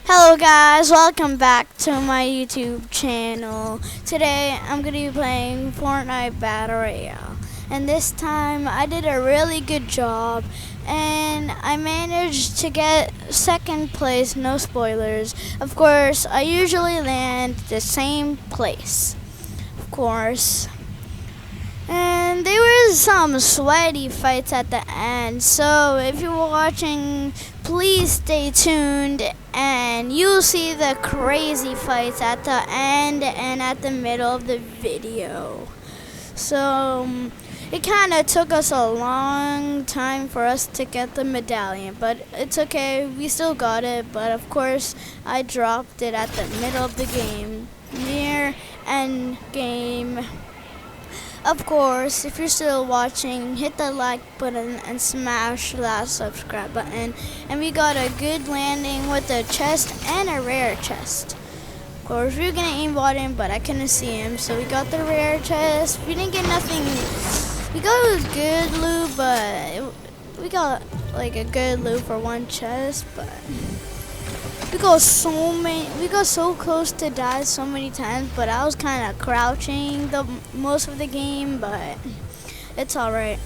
Hello guys, welcome back to my YouTube channel. Today I'm going to be playing Fortnite Battle Royale. And this time I did a really good job and I managed to get second place, no spoilers. Of course, I usually land the same place. Of course. And there were some sweaty fights at the end, so if you're watching, please stay tuned and you'll see the crazy fights at the end and at the middle of the video. So it kind of took us a long time for us to get the medallion, but it's okay, we still got it. But of course I dropped it at the middle of the game, near end game. Of course, if you're still watching, hit the like button and smash that subscribe button. And we got a good landing with a chest and a rare chest. Of course, we were gonna aimbot him, but I couldn't see him, so we got the rare chest. We didn't get nothing. We got a good loot, but we got like a good loot for one chest, but we got so close to die so many times, but I was kind of crouching the most of the game, but it's alright.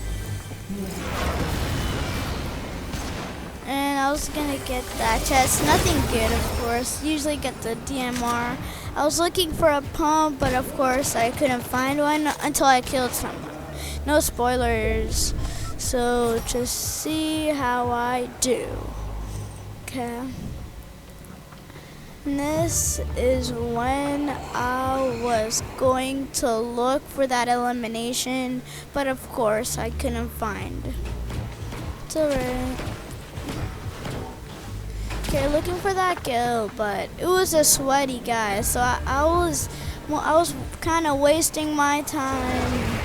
And I was gonna get that chest, nothing good of course, usually get the DMR. I was looking for a pump, but of course I couldn't find one until I killed someone. No spoilers, so just see how I do. Okay. This is when I was going to look for that elimination, but of course I couldn't find. It's alright. Okay, looking for that kill, but it was a sweaty guy, so I was kind of wasting my time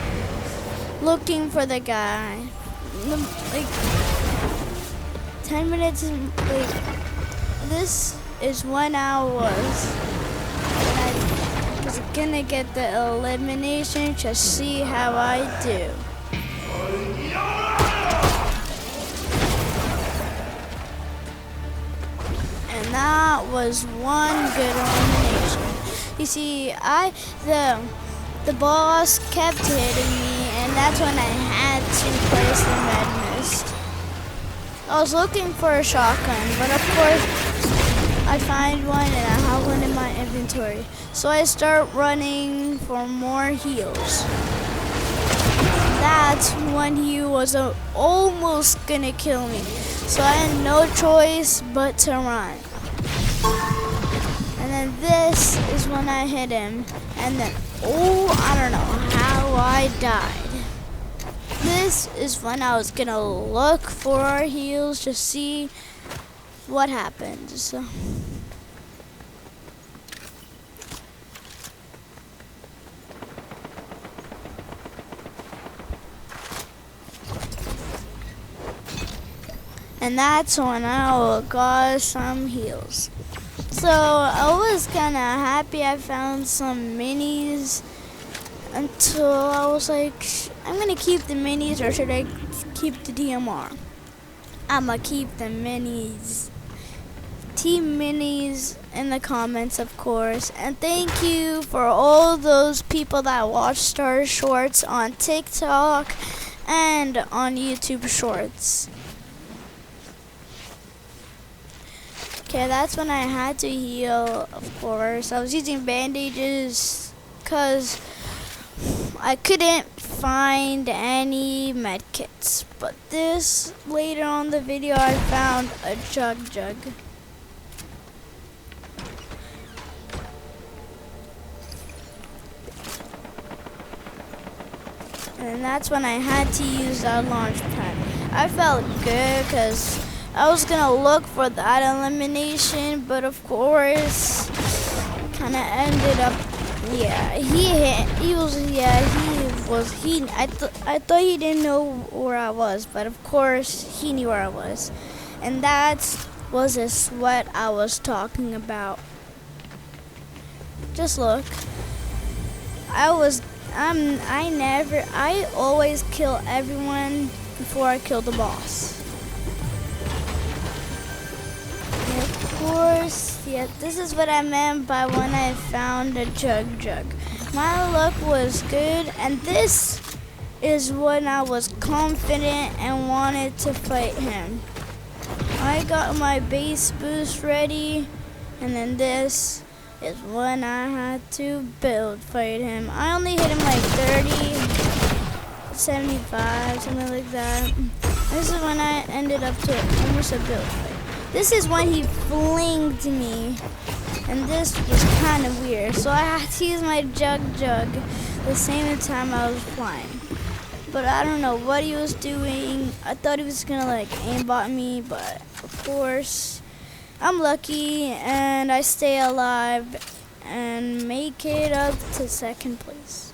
looking for the guy. Like 10 minutes, this is when I was gonna get the elimination. Just see how I do. And that was one good elimination. You see, the boss kept hitting me, and that's when I had to place the med mist. I was looking for a shotgun, but of course I find one and I have one in my inventory. So I start running for more heals. That's when he was almost gonna kill me. So I had no choice but to run. And then this is when I hit him. And then, I don't know how I died. This is when I was gonna look for heals to see what happens. And that's when I got some heals. So I was kind of happy I found some minis until I was like, I'm gonna keep the minis, or should I keep the DMR? I'ma keep the minis. Team minis in the comments, of course. And thank you for all those people that watch Star Shorts on TikTok and on YouTube Shorts. Okay, that's when I had to heal, of course. I was using bandages because I couldn't find any medkits. But this, later on in the video, I found a jug. And that's when I had to use that launch pad. I felt good because I was gonna look for that elimination, but of course, kind of ended up. Yeah, I thought he didn't know where I was, but of course he knew where I was, and that was the sweat I was talking about. Just look. I always kill everyone before I kill the boss. course, yeah, this is what I meant by when I found a jug. My luck was good, and this is when I was confident and wanted to fight him. I got my base boost ready, and then this is when I had to fight him. I only hit him like 30, 75, something like that. This is when I ended up to almost a build fight. This is when he flinged me, and this was kind of weird. So I had to use my jug the same time I was flying. But I don't know what he was doing. I thought he was gonna like aimbot me, but of course, I'm lucky and I stay alive and make it up to second place.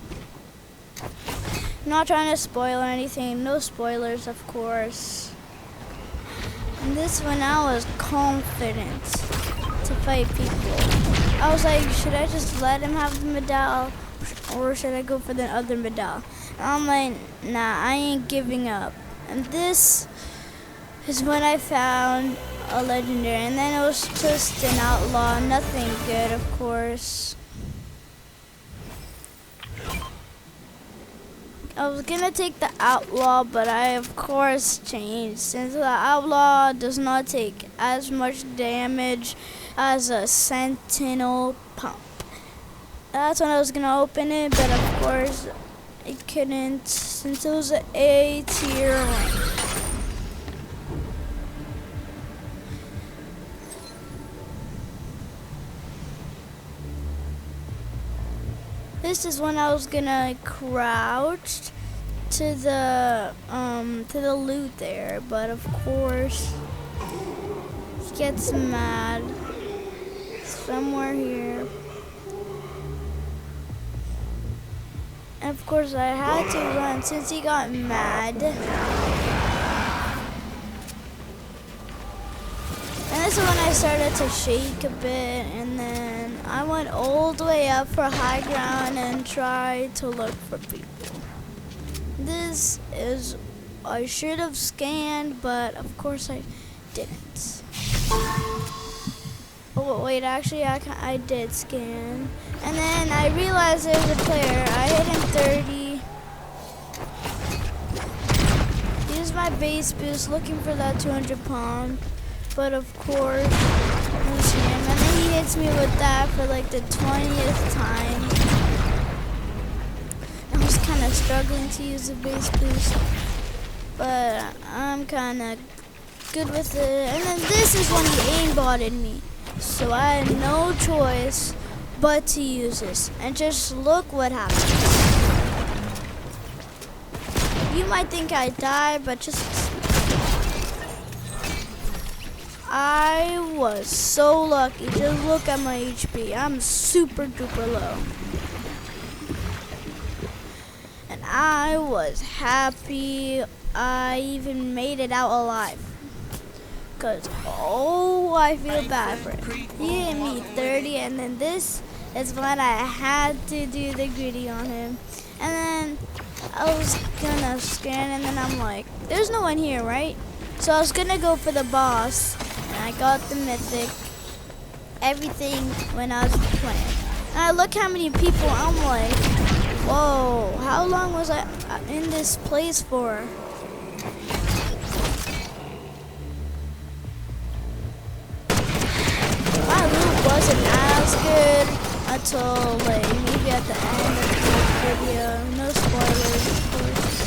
I'm not trying to spoil anything, no spoilers of course. And this one I was confident to fight people. I was like, should I just let him have the medal or should I go for the other medal? And I'm like, nah, I ain't giving up. And this is when I found a legendary, and then it was just an outlaw, nothing good of course. I was gonna take the outlaw, but I of course changed since the outlaw does not take as much damage as a sentinel pump. That's when I was gonna open it, but of course I couldn't since it was an A tier rank. This is when I was gonna crouch to the loot there, but of course he gets mad somewhere here. And of course I had to run since he got mad. And this is when I started to shake a bit, and then I went all the way up for high ground and tried to look for people. This is, I should have scanned, but of course I didn't. Oh wait, actually I did scan. And then I realized there was a player. I hit him 30. Used my base boost looking for that 200 pound. But of course, it was him. And then he hits me with that for like the 20th time. I was kind of struggling to use the base boost. But I'm kind of good with it. And then this is when he aimbotted me. So I had no choice but to use this. And just look what happened. You might think I died, but I was so lucky. Just look at my HP. I'm super duper low. And I was happy I even made it out alive. Because, oh, I feel bad for it. He hit me 30, and then this is when I had to do the gritty on him. And then I was gonna scan, and then I'm like, there's no one here, right? So I was gonna go for the boss, and I got the mythic, everything when I was playing. And I look how many people, I'm like, whoa, how long was I in this place for? My loot wasn't as good until like maybe at the end of the video. No spoilers, of course.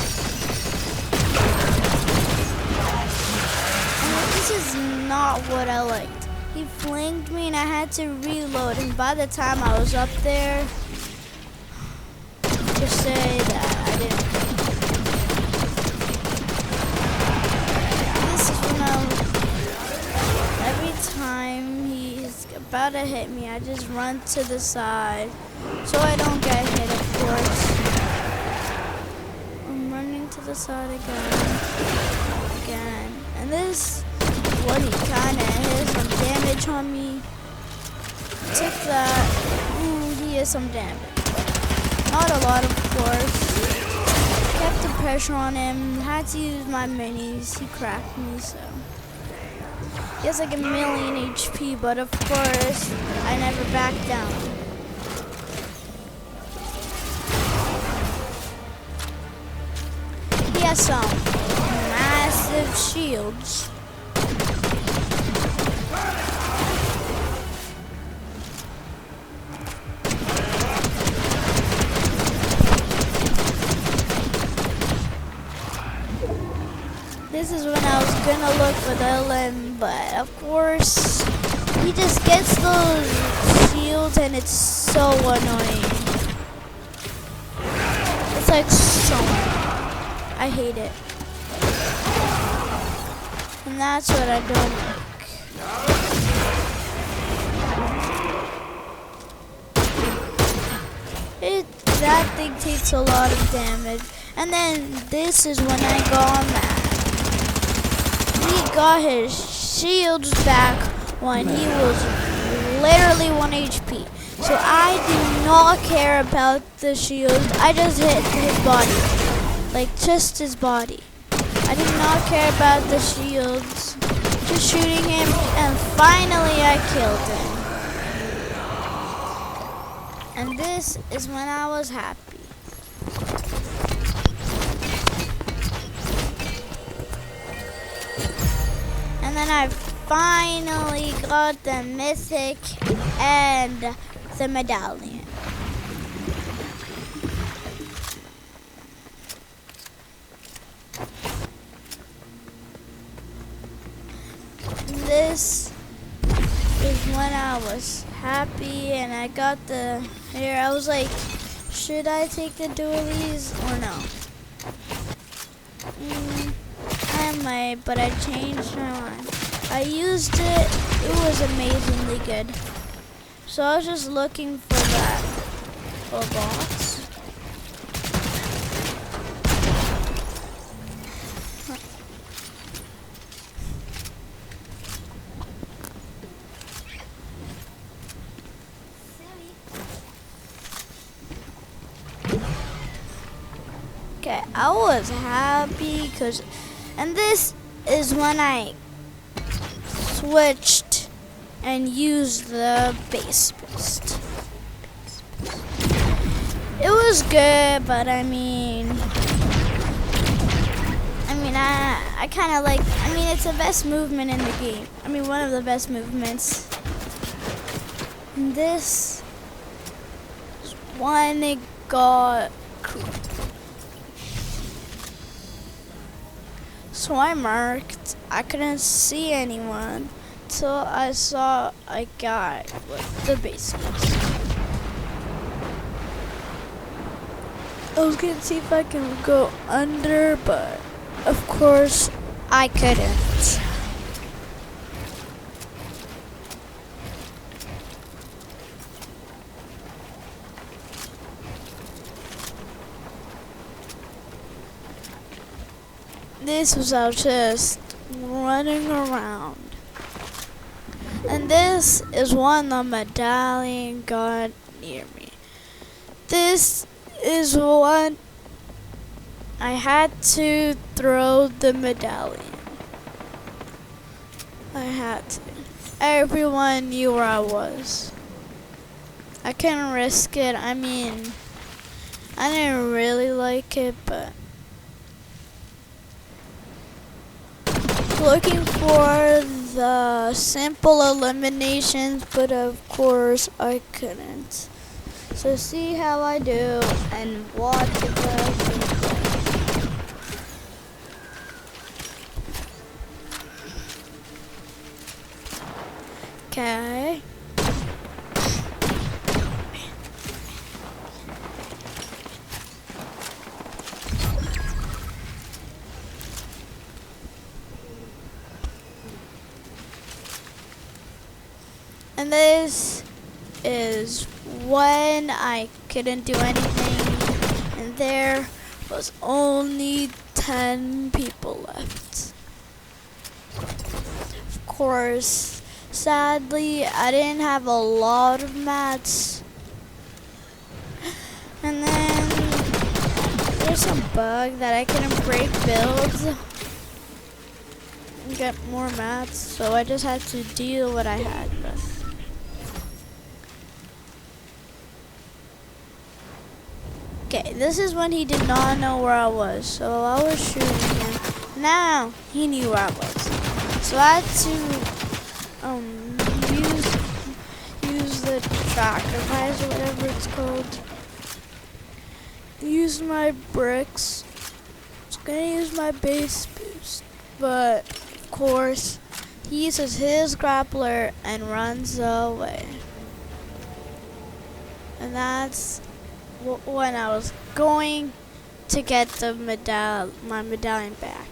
And this is not what I liked. He flanked me and I had to reload, and by the time I was up there, just say that I didn't. This is when I was, every time he's about to hit me, I just run to the side so I don't get hit, of course. I'm running to the side again. And this, what he kind of hit some damage on me. Took that. He has some damage. Not a lot, of course. Kept the pressure on him. Had to use my minis. He cracked me, so. He has like a million HP, but of course, I never back down. He has some massive shields. This is when I was gonna look for the limb, but of course, he just gets those shields and it's so annoying. It's like so annoying. I hate it. And that's what I don't like. That thing takes a lot of damage. And then this is when I go mad. He got his shields back when he was literally 1 HP. So I do not care about the shield. I just hit his body. Like just his body. I do not care about the shields. Just shooting him and finally I killed him. And this is when I was happy. And then I finally got the mythic and the medallion. This is when I was happy and I got the here. I was like, should I take the dualies or no? I might, but I changed my mind. I used it, it was amazingly good. So I was just looking for that little box. Okay, I was happy because, and this is when I switched and used the base boost. It was good, but I kind of like, it's the best movement in the game. One of the best movements. And this one, it got cool. So I marked, I couldn't see anyone till I saw a guy with the base boost. I was gonna see if I can go under, but of course I couldn't. This was out just running around. And this is when the medallion got near me. This is when I had to throw the medallion. I had to. Everyone knew where I was. I couldn't risk it. I didn't really like it, but looking for the simple eliminations, but of course I couldn't. So see how I do and watch the gameplay. Okay. And this is when I couldn't do anything, and there was only 10 people left. Of course, sadly, I didn't have a lot of mats. And then there's some bug that I couldn't break builds. get more mats, so I just had to deal what I had with. Okay, this is when he did not know where I was, so I was shooting him. Now he knew where I was, so I had to use the tractor prize or whatever it's called. Use my bricks. I was gonna use my base boost, but of course he uses his grappler and runs away. And that's when I was going to get my medallion back.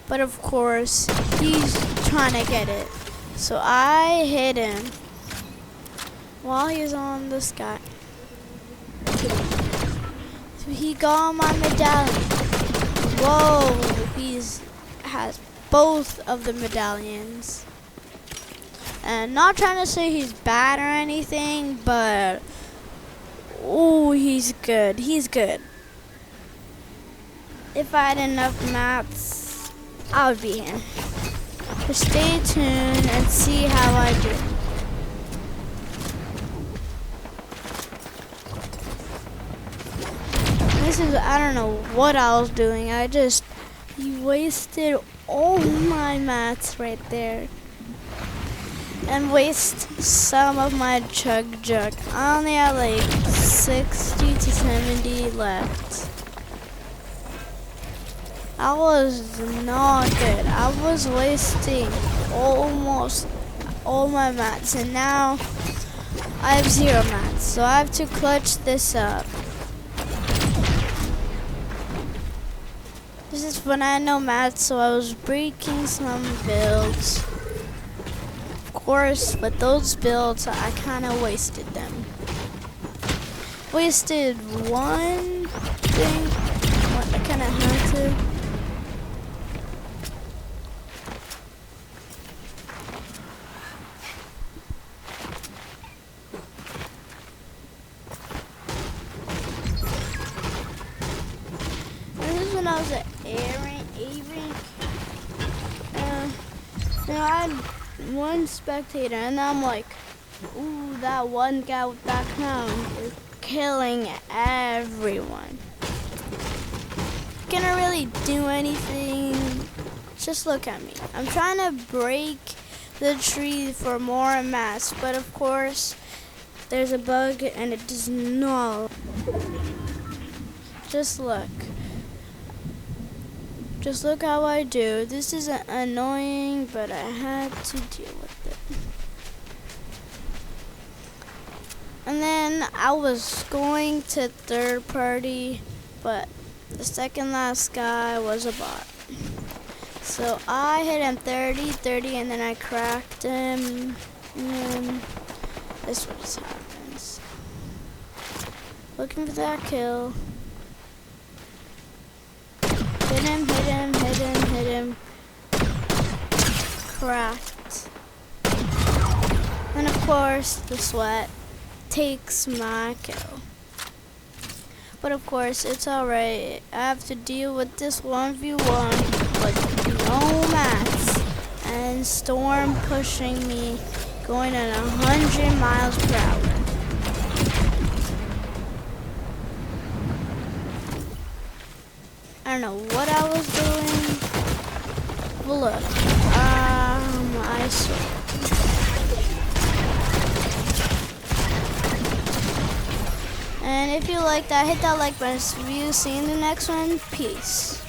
But of course, he's trying to get it. So I hit him while he's on the sky. So he got my medallion. Whoa, has both of the medallions. And not trying to say he's bad or anything, but oh, he's good. He's good. If I had enough mats, I would be him. So stay tuned and see how I do. I don't know what I was doing. He wasted all my mats right there. And waste some of my chug jug. I only have like 60 to 70 left. I was not good. I was wasting almost all my mats, and now I have 0 mats, so I have to clutch this up. This is when I had no mats, so I was breaking some builds. Of course, with those builds, I kind of wasted them. Wasted one thing. I kind of had to. When I was at I had one spectator, and I'm like, ooh, that one guy with that crown is killing everyone. Can't really do anything. Just look at me. I'm trying to break the tree for more mats, but of course, there's a bug, and it does not. Just look. Just look how I do. This is annoying, but I had to deal with it. And then I was going to third party, but the second last guy was a bot. So I hit him 30, and then I cracked him. And this is what happens. Looking for that kill. Hit him. Cracked. And of course, the sweat takes my kill. But of course, it's alright. I have to deal with this 1v1 with no mats and storm pushing me, going at 100 miles per hour. I don't know what I was doing. Well, look, I saw. And if you like that, hit that like button. See you in the next one. Peace.